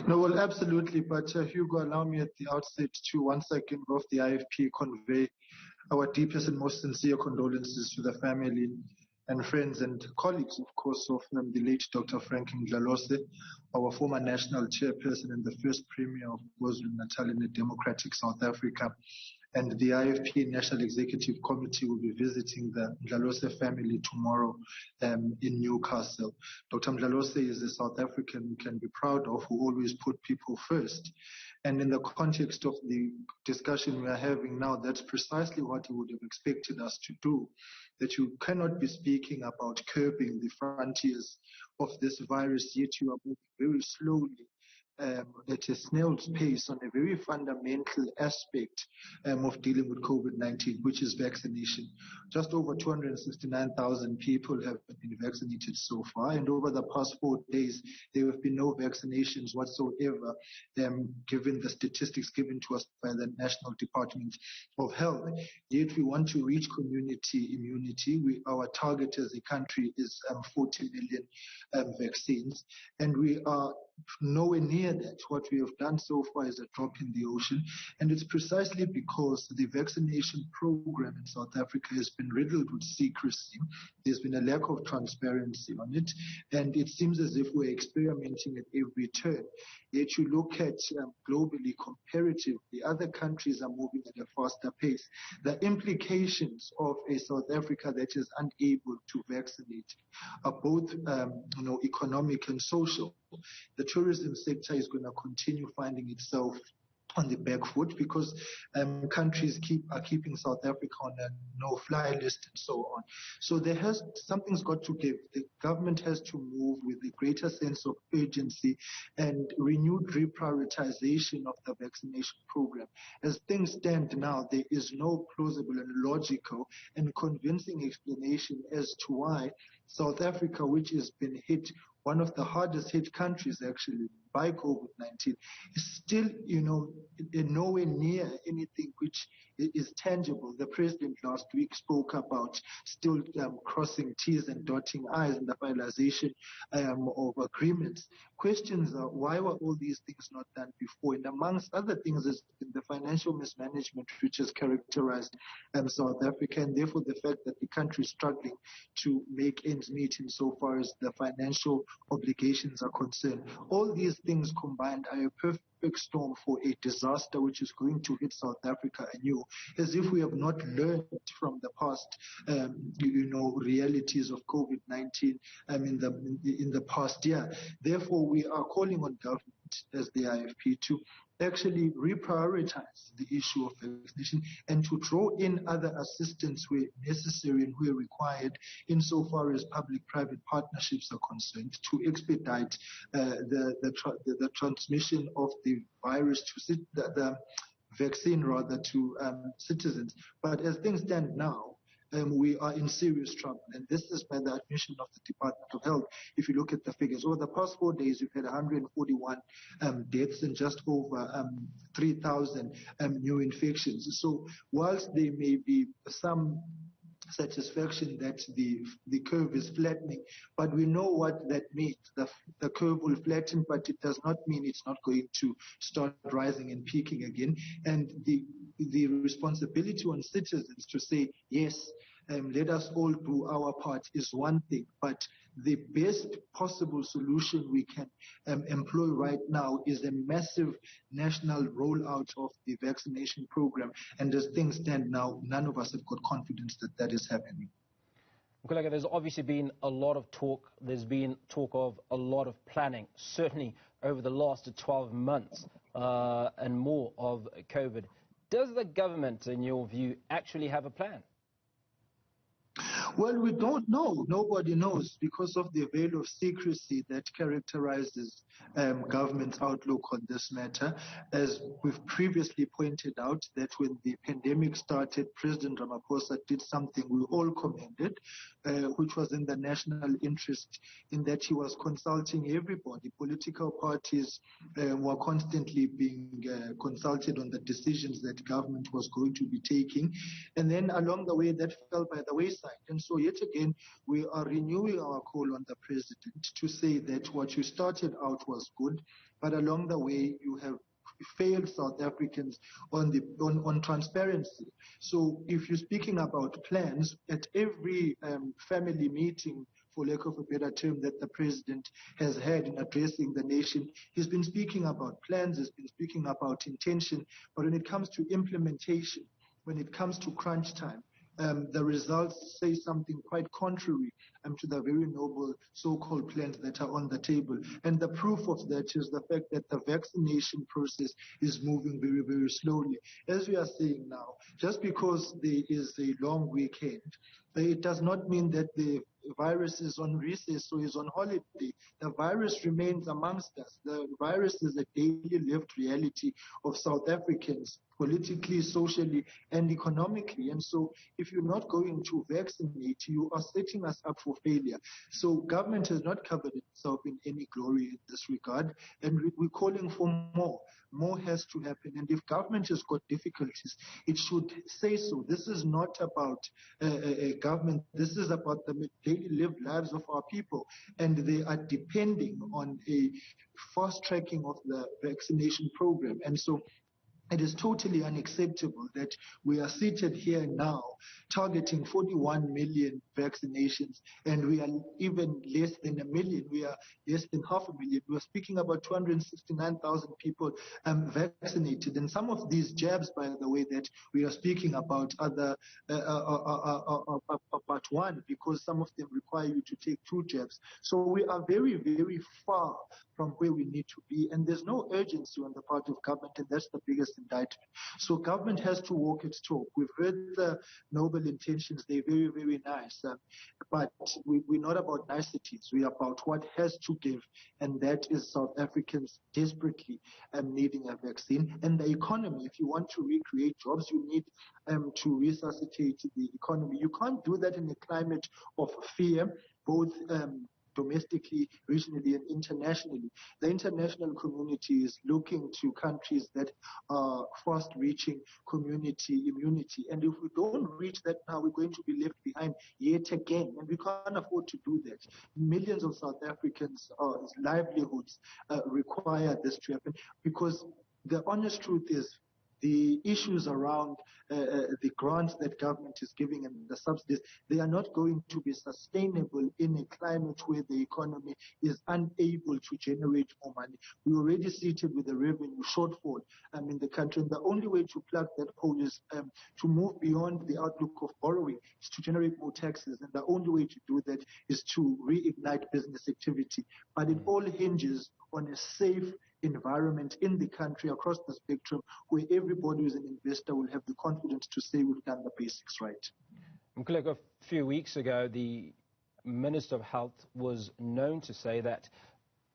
No, well, absolutely. But Hugo, allow me at the outset to once again, of the IFP, convey our deepest and most sincere condolences to the family and friends and colleagues, of course, of the late Dr. Franklin Galosa, our former national chairperson and the first premier of KwaZulu-Natal in a democratic South Africa. And the IFP National Executive Committee will be visiting the Galosa family tomorrow in Newcastle. Dr. Galosa is a South African we can be proud of, who always put people first. And in the context of the discussion we are having now, that's precisely what he would have expected us to do. That you cannot be speaking about curbing the frontiers of this virus, yet you are moving very slowly at a snail's pace on a very fundamental aspect of dealing with COVID-19, which is vaccination. Just over 269,000 people have been vaccinated so far, and over the past 4 days, there have been no vaccinations whatsoever, given the statistics given to us by the National Department of Health. Yet we want to reach community immunity. Our target as a country is 40 million vaccines, and we are nowhere near that. What we have done so far is a drop in the ocean, and it's precisely because the vaccination program in South Africa has been riddled with secrecy. There's been a lack of transparency on it, and it seems as if we're experimenting at every turn. Yet you look at globally, comparatively, other countries are moving at a faster pace. The implications of a South Africa that is unable to vaccinate are both economic and social. The tourism sector is going to continue finding itself on the back foot because countries are keeping South Africa on a no-fly list and so on. So something's got to give. The government has to move with a greater sense of urgency and renewed reprioritization of the vaccination program. As things stand now, there is no plausible and logical and convincing explanation as to why South Africa, which has been hit, one of the hardest hit countries actually by COVID-19, is still, nowhere near anything which is tangible. The president last week spoke about still crossing T's and dotting I's in the finalization of agreements. Questions are, why were all these things not done before? And amongst other things is the financial mismanagement which has characterized South Africa, and therefore the fact that the country is struggling to make ends meet insofar as the financial obligations are concerned. All these things combined are a perfect storm for a disaster which is going to hit South Africa anew, as if we have not learned from the past, realities of COVID-19 in the past year. Therefore, we are calling on government as the IFP to actually reprioritize the issue of vaccination and to draw in other assistance where necessary and where required, insofar as public-private partnerships are concerned, to expedite the transmission of the virus to the vaccine rather to citizens. But as things stand now, we are in serious trouble, and this is by the admission of the Department of Health. If you look at the figures, over the past 4 days, we've had 141 deaths and just over 3,000 new infections. So whilst there may be some satisfaction that the curve is flattening, but we know what that means. The curve will flatten, but it does not mean it's not going to start rising and peaking again. And the responsibility on citizens to say, yes, let us all do our part is one thing, but the best possible solution we can employ right now is a massive national rollout of the vaccination program. And as things stand now, none of us have got confidence that that is happening. Mkhuleko, there's obviously been a lot of talk. There's been talk of a lot of planning, certainly over the last 12 months and more of COVID. Does the government, in your view, actually have a plan? Well, we don't know. Nobody knows because of the veil of secrecy that characterizes government's outlook on this matter. As we've previously pointed out, that when the pandemic started, President Ramaphosa did something we all commended, which was in the national interest, in that he was consulting everybody. Political parties were constantly being consulted on the decisions that government was going to be taking. And then along the way, that fell by the wayside. And so yet again, we are renewing our call on the president to say that what you started out was good, but along the way you have failed South Africans on transparency. So if you're speaking about plans, at every family meeting, for lack of a better term, that the president has had in addressing the nation, he's been speaking about plans, he's been speaking about intention, but when it comes to implementation, when it comes to crunch time, the results say something quite contrary to the very noble so-called plans that are on the table. And the proof of that is the fact that the vaccination process is moving very, very slowly. As we are saying now, just because there is a long weekend, it does not mean that the virus is on recess or is on holiday. The virus remains amongst us. The virus is a daily lived reality of South Africans, politically, socially, and economically. And so if you're not going to vaccinate, you are setting us up for failure. So government has not covered itself in any glory in this regard, and we're calling for more. More has to happen. And if government has got difficulties, it should say so. This is not about government. This is about the daily lived lives of our people. And they are depending on a fast tracking of the vaccination program. And so it is totally unacceptable that we are seated here now targeting 41 million vaccinations, and we are even less than a million. We are less than 500,000. We are speaking about 269,000 people vaccinated. And some of these jabs, by the way, that we are speaking about are part one, because some of them require you to take 2 jabs. So we are very, very far from where we need to be, and there's no urgency on the part of government, and that's the biggest indictment. So government has to walk its talk. We've heard the noble intentions. They're very, very nice, but we're not about niceties. We're about what has to give, and that is South Africans desperately needing a vaccine. And the economy, if you want to recreate jobs, you need to resuscitate the economy. You can't do that in a climate of fear, both domestically, regionally, and internationally. The international community is looking to countries that are fast reaching community immunity. And if we don't reach that now, we're going to be left behind yet again. And we can't afford to do that. Millions of South Africans' livelihoods require this to happen, because the honest truth is the issues around the grants that government is giving and the subsidies, they are not going to be sustainable in a climate where the economy is unable to generate more money. We're already seated with a revenue shortfall in the country, and the only way to plug that hole is to move beyond the outlook of borrowing, is to generate more taxes, and the only way to do that is to reignite business activity. But it all hinges on a safe environment in the country across the spectrum, where everybody who's an investor will have the confidence to say we've done the basics right. Mkhuleko, a few weeks ago, the Minister of Health was known to say that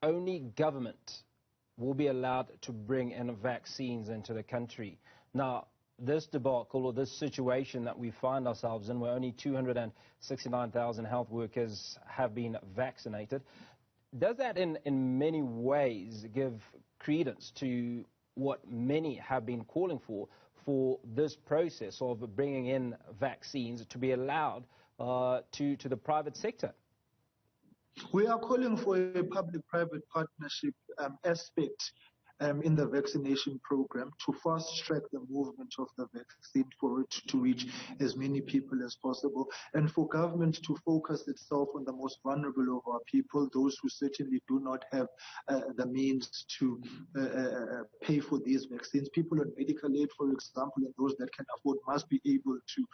only government will be allowed to bring in vaccines into the country. Now, this debacle, or this situation that we find ourselves in, where only 269,000 health workers have been vaccinated, does that in many ways give credence to what many have been calling for this process of bringing in vaccines to be allowed to the private sector? We are calling for a public-private partnership aspect in the vaccination program to fast-track the movement of the vaccine for it to reach as many people as possible, and for government to focus itself on the most vulnerable of our people, those who certainly do not have the means to pay for these vaccines. People on medical aid, for example, and those that can afford must be able to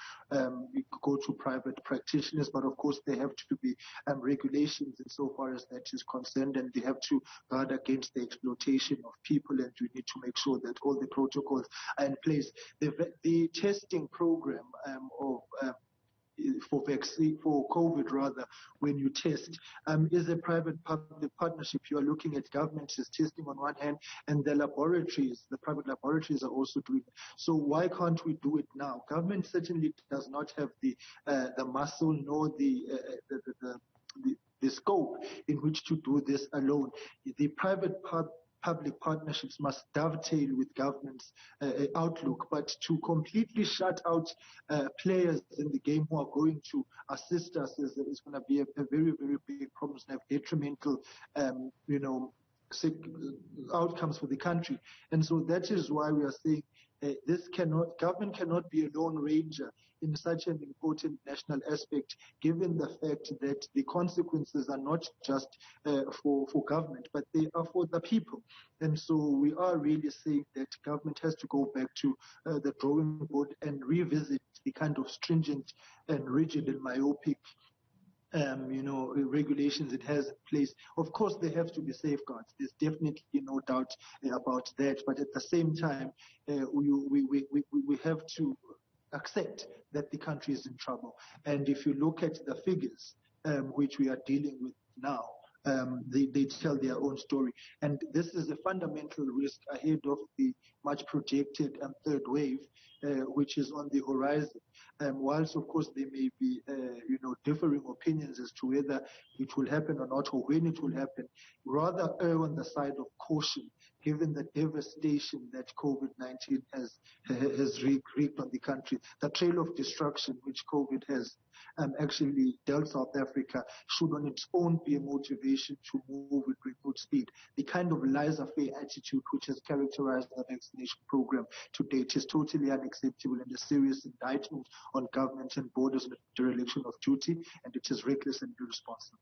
go to private practitioners, but of course there have to be regulations insofar as that is concerned, and they have to guard against the exploitation of people, and we need to make sure that all the protocols are in place. The testing program for COVID rather, when you test, is a private-public partnership. You are looking at government is testing on one hand, and the private laboratories are also doing it. So why can't we do it now? Government certainly does not have the muscle nor the scope in which to do this alone. The public partnerships must dovetail with government's outlook, but to completely shut out players in the game who are going to assist us is going to be a very, very big problem. It's going to have detrimental, outcomes for the country. And so that is why we are saying government cannot be a lone ranger in such an important national aspect, given the fact that the consequences are not just for government, but they are for the people. And so we are really saying that government has to go back to the drawing board and revisit the kind of stringent and rigid and myopic regulations it has in place. Of course, there have to be safeguards. There's definitely no doubt about that. But at the same time, we have to accept that the country is in trouble. And if you look at the figures which we are dealing with now, they tell their own story. And this is a fundamental risk ahead of the much projected third wave, which is on the horizon. Whilst, of course, there may be, differing opinions as to whether it will happen or not, or when it will happen, rather err on the side of caution, given the devastation that COVID-19 has wreaked on the country. The trail of destruction which COVID has actually dealt South Africa should on its own be a motivation to move with renewed speed. The kind of laissez-faire attitude which has characterized the vaccination program to date is totally unacceptable and a serious indictment on government and borders in the dereliction of duty, and it is reckless and irresponsible.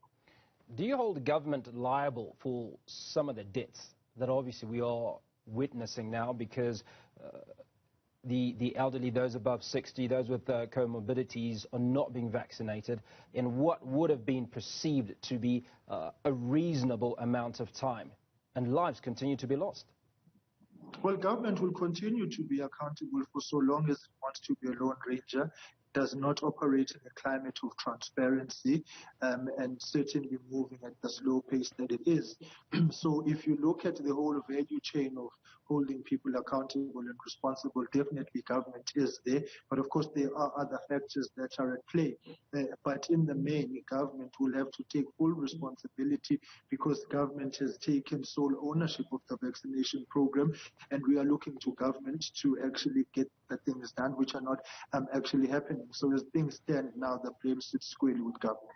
Do you hold the government liable for some of the deaths that obviously we are witnessing now, because the elderly, those above 60, those with comorbidities are not being vaccinated in what would have been perceived to be a reasonable amount of time, and lives continue to be lost? Well, government will continue to be accountable for so long as it wants to be a lone ranger, does not operate in a climate of transparency, and certainly moving at the slow pace that it is. So if you look at the whole value chain of holding people accountable and responsible, definitely government is there. But of course, there are other factors that are at play. But in the main, government will have to take full responsibility, because government has taken sole ownership of the vaccination program, and we are looking to government to actually get the things done which are not actually happening. So as things stand now, the blame sits squarely with government.